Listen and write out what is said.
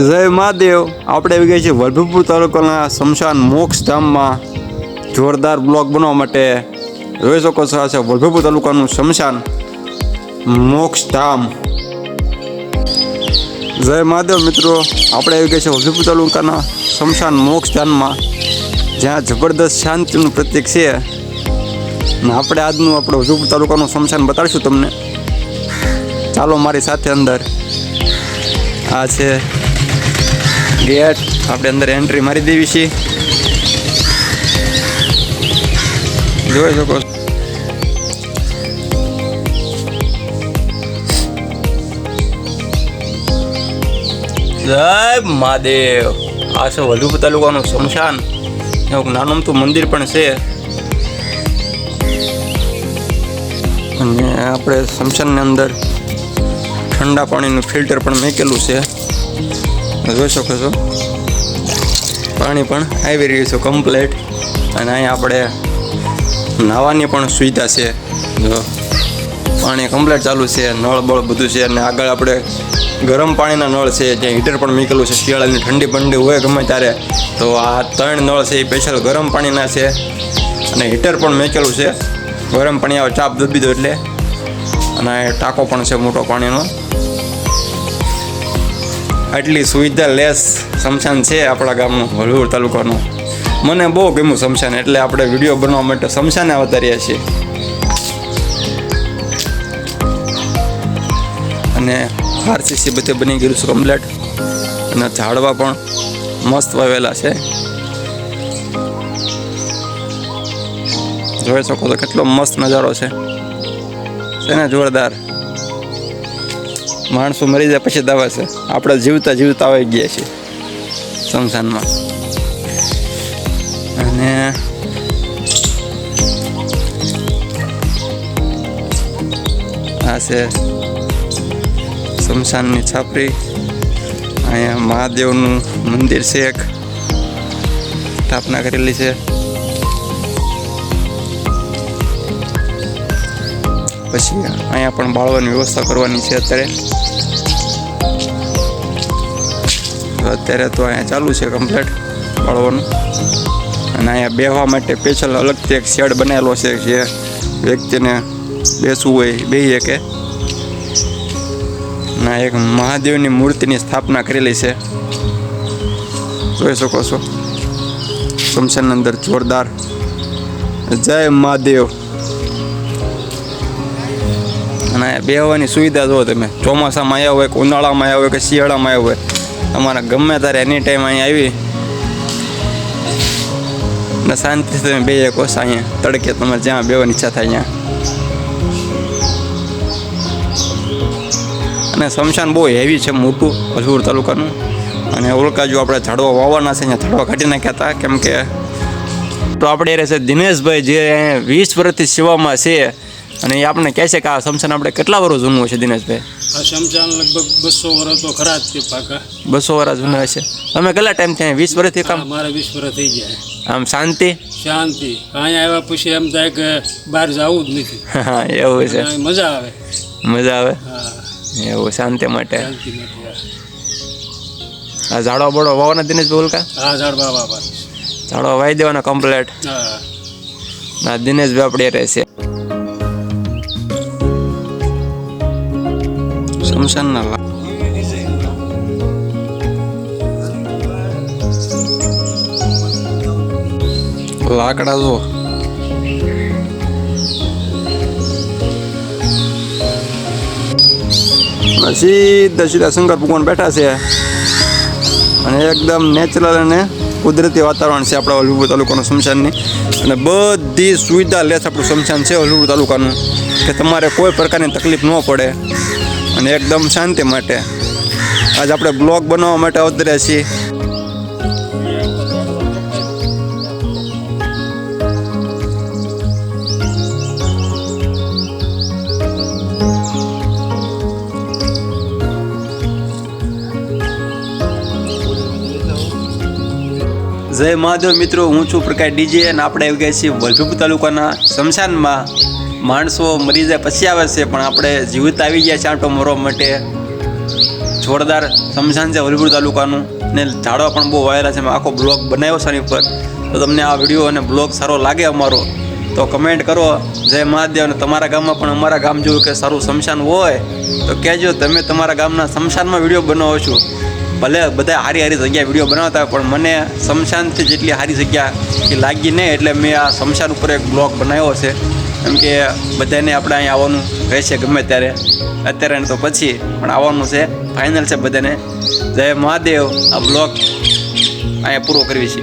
જય મહાદેવ. આપણે આવી ગયા છીએ વલભીપુર તાલુકાના શમશાન મોક્ષ ધામમાં જોરદાર બ્લોગ બનાવવા માટે. જોઈ શકો છો આ છે વલભીપુર તાલુકાનું શમશાન મોક્ષ ધામ. જય મહાદેવ મિત્રો, આપણે આવી ગયા છીએ વલભીપુર તાલુકાના શમશાન મોક્ષ ધામમાં, જ્યાં જબરદસ્ત શાંતિનું પ્રતીક છે. અને આપણે આજનું વલભીપુર તાલુકાનું શમશાન બતાડીશું તમને. ચાલો મારી સાથે અંદર. આ છે ગેટ, આપણે અંદર એન્ટ્રી મારી દેવી છે. જોઈ શકો જય મહાદેવ. આ છે વલભીપુર તાલુકાનું શમશાન. એવું નાનું અમથું મંદિર પણ છે. અને આપણે શમશાનની અંદર ઠંડા પાણીનું ફિલ્ટર પણ મૂકેલું છે. જોઈ શકો છો પાણી પણ આવી રહ્યું છે કમ્પ્લેટ. અને અહીંયા આપણે નાહવાની પણ સુવિધા છે. જો પાણી કમ્પ્લેટ ચાલુ છે, નળ બળ બધું છે. અને આગળ આપણે ગરમ પાણીના નળ છે, જ્યાં હીટર પણ મૂકેલું છે. શિયાળાની ઠંડી બંડી હોય ગમે ત્યારે તો આ 3 નળ છે એ સ્પેશિયલ ગરમ પાણીના છે. અને હીટર પણ મૂકેલું છે. ગરમ પાણી આવે ચાપ દબી દો એટલે. અને ટાંકો પણ છે મોટો પાણીનો. આટલી સુવિધા લેસ શમશાન છે આપણા ગામનું વલભીપુર તાલુકાનું. મને બહુ ગમ્યું શમશાન, એટલે આપણે વિડીયો બનાવવા માટે શમશાને અવતાર્યા છીએ. અને આરસીસી બધે બની ગયું છે કમ્પ્લેટ. અને ઝાડવા પણ મસ્ત વાવેલા છે. જોઈ શકો તો કેટલો મસ્ત નજારો છે ને, જોરદાર. માણસો મરી જાય પછી દાવા છે, આપણે જીવતા જીવતા આવી ગયા છીએ શમશાનમાં. અને આ છે શમશાનની છાપરી. અહીંયા મહાદેવનું મંદિર છે, એક સ્થાપના કરેલી છે. પછી અહીંયા પણ બાળવાની વ્યવસ્થા કરવાની છે અત્યારે તો અહીંયા ચાલુ છે કમ્પ્લેટ બાળવાનું. અને અહીંયા બેસવા માટે સ્પેશિયલ અલગથી એક શેડ બનાવેલો છે, જે વ્યક્તિને બેસવું હોય બેસી શકે. ના એક મહાદેવની મૂર્તિની સ્થાપના કરેલી છે. જોઈ શકો છો શમશાનની અંદર જોરદાર. જય મહાદેવ. અને બેસવાની સુવિધા જુઓ તમે. ચોમાસામાં આવ્યા હોય કે ઉનાળામાં આવ્યા હોય કે શિયાળામાં આવ્યા હોય, તમારે ગમે ત્યારે એની ટાઈમ અહીંયા આવી ને શાંતિથી તમે બે શકો. અહીંયા તડકે તમારે જ્યાં બેસવાની ઈચ્છા થાય ત્યાં. અને શમશાન બહુ હેવી છે, મોટું વલભીપુર તાલુકાનું. અને ઓળખા જો આપણે ઝાડવા વાવવાના છે, અહીંયા ઝાડવા કાઢી નાખ્યા હતા. કેમ કે તો આપણે એ રહેશે દિનેશભાઈ, જે 20 વર્ષથી સેવામાં છે. અને એ આપણે કહે છે કે આ શમશાન આપણે કેટલા વર્ષ જૂનું છે દિનેશભાઈ? આ શમશાન લગભગ 200 વર્ષ તો ખરા જ છે પાકા. 200 વર્ષ જૂના છે. તમે કેટલા ટાઈમ થયા? 20 વર્ષથી કામ? મારે 20 વર્ષ થઈ ગયા. આમ શાંતિ શાંતિ. અહીંયા આવ્યા પછી એમ થાય કે બહાર જવું જ નથી. હા એવું છે. મજા આવે. મજા આવે. હા એવું શાંતિ માટે. શાંતિ માટે. આ ઝાડવા બોડો વાવવાના દિનેશભાઈ ઓલકા? હા ઝાડવા વાવવા. ઝાડવા વાવી દેવાના કમ્પ્લેટ. હા ના દિનેશભાઈ આપણે રહેશે શમશાનના લાકડા જો. સીધા શંકર ભગવાન બેઠા છે. અને એકદમ નેચરલ અને કુદરતી વાતાવરણ છે આપણા વલભીપુર તાલુકાનું શમશાનની. અને બધી સુવિધા લેસ આપણું શમશાન છે વલભીપુર તાલુકાનું, કે તમારે કોઈ પ્રકારની તકલીફ ન પડે. અને એકદમ શાંતિ માટે આજે આપણે બ્લોગ બનાવવા માટે અવતર્યા છીએ. જય મહાદેવ મિત્રો, હું છું પ્રકાશ ડીજે. અને આપણે આવી ગયા છીએ વલભીપુર તાલુકાના શમશાનમાં. માણસો મરી જાય પછી આવે છે, પણ આપણે જીવિત આવી ગયા છે આંટો મારવા માટે. જોરદાર સ્મશાન છે વલભીપુર તાલુકાનું, ને ઝાડવા પણ બહુ વાયેલા છે. મેં આખો બ્લોગ બનાવ્યો છે આની ઉપર. તો તમને આ વિડીયો અને બ્લોગ સારો લાગે અમારો તો કમેન્ટ કરો જય મહાદેવ. અને તમારા ગામમાં પણ અમારા ગામ જેવું કે સારું સ્મશાન હોય તો કહેજો. તમે તમારા ગામના સ્મશાનમાં વિડીયો બનાવો છો. ભલે બધા સારી જગ્યાએ વિડીયો બનાવતા હોય, પણ મને સ્મશાનથી જેટલી સારી જગ્યા એ લાગી નહીં, એટલે મેં આ સ્મશાન ઉપર એક બ્લોગ બનાવ્યો છે. કેમ કે બધાને આપણે અહીં આવવાનું રહેશે ગમે ત્યારે, અત્યારે તો પછી પણ આવવાનું છે, ફાઇનલ છે બધાને. જય મહાદેવ. આ બ્લોગ અહીંયા પૂરો કરવી છે.